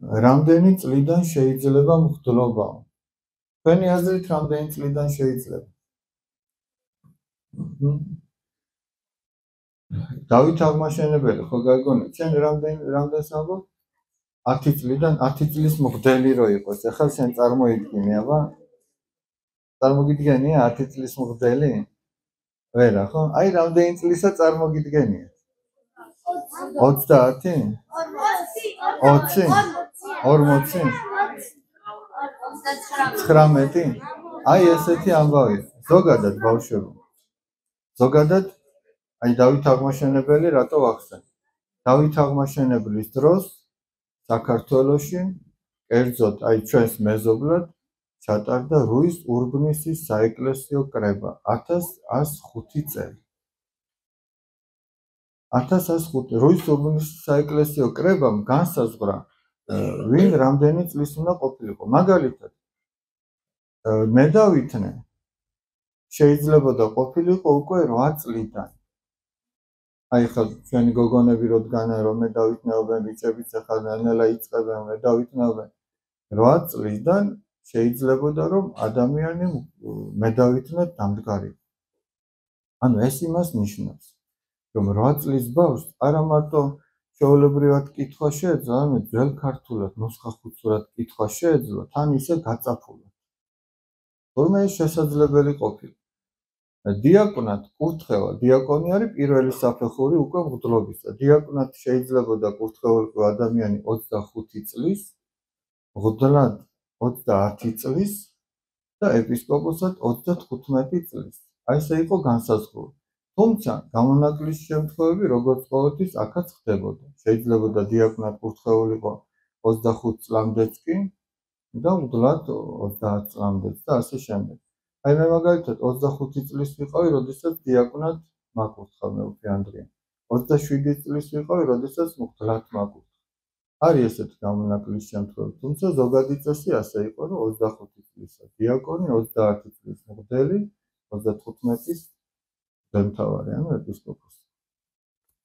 რამდენი წლიდან შეიძლება მღვდლობა? თქვენი აზრით რამდენი წლიდან შეიძლება? დავით აღმაშენებელი ხო გაგონი? ჩვენ რამდენს ამბობ? 10 წლიდან 10 წლის მღვდელი რო იყოს. ახლა შენ წარმოიდგინე, აბა? წარმოგიდგენია 10 წლის მღვდელი? ვერა, ხო? აი რამდენი წლისა წარმოგიდგენია? 30? 20? 40? 19? აი ესეთი ამბავია. ზოგადად ბავშვებო. ზოგადად აი დავით აღმაშენებელი რატო ვახსენე? დავით აღმაშენებლის დროს საქართველოში კერძოდ აი ჩვენს მეზობლად ჩატარდა რუის ურბნისის საეკლესიო კრება 1105 წელი. 1105 რუის ურბნისის საეკლესიო კრებამ განსაზღვრა ვინ რამდენი წლის უნდა ყოფილიყო. მაგალითად მე დავითნე შეიძლებოდა ყოფილიყო უკვე 8 წლიდან. აი ხა ჩვენი გოგონები როდგანა რომ მე დავითნეობენ ბიჭებიც ახლა ნელა იწყებენ მე დავითნეობენ 8 წლიდან შეიძლებოდა რომ ადამიანი მე დავითნე დამდგარიყო. ანუ ეს იმას ნიშნავს რომ 8 წლის ბავშვს არა მარტო ჩვეულებრივად კითხვა შეეძლო, არამედ ძველ ქართულად ნუსხახუცურად კითხვა შეეძლო, თან ისე გაწაფულად. თორმე ეს შესაძლებელი ყოფილა. დიაკვნად კურთხევა, დიაკონი არის პირველი საფეხური უკვე მღვდლობისა. დიაკვნად შეიძლებოდა კურთხეულიყო ადამიანი 25 წლის, მღვდლად 30 წლის და ეპისკოპოსად 35 წლის. აი ესე იყო განსაზღვრული. თუმცა გამონაკლისის შემთხვევები როგორც ყოველთვის აქაც ხდებოდა. შეიძლებოდა დიაკვნად კურთხეულიყო 25 წლამდეც კი და მღვდლად 30 წლამდეც და ასე შემდეგ. აი მე მაგალითად 25 წლის ვიყავი, როდესაც დიაკვნად მაკურთხა მე უფე ანდრია. 27 წლის ვიყავი, როდესაც მღვდლად მაკურთხა. არის ესეთი გამონაკლისის შემთხვევები, თუმცა ზოგადი წესი ასე იყო, რომ 25 წლისა დიაკონი, 30 წლის მღვდელი, 35 წლის მღვდელმთავარი, ანუ ეპისკოპოსი.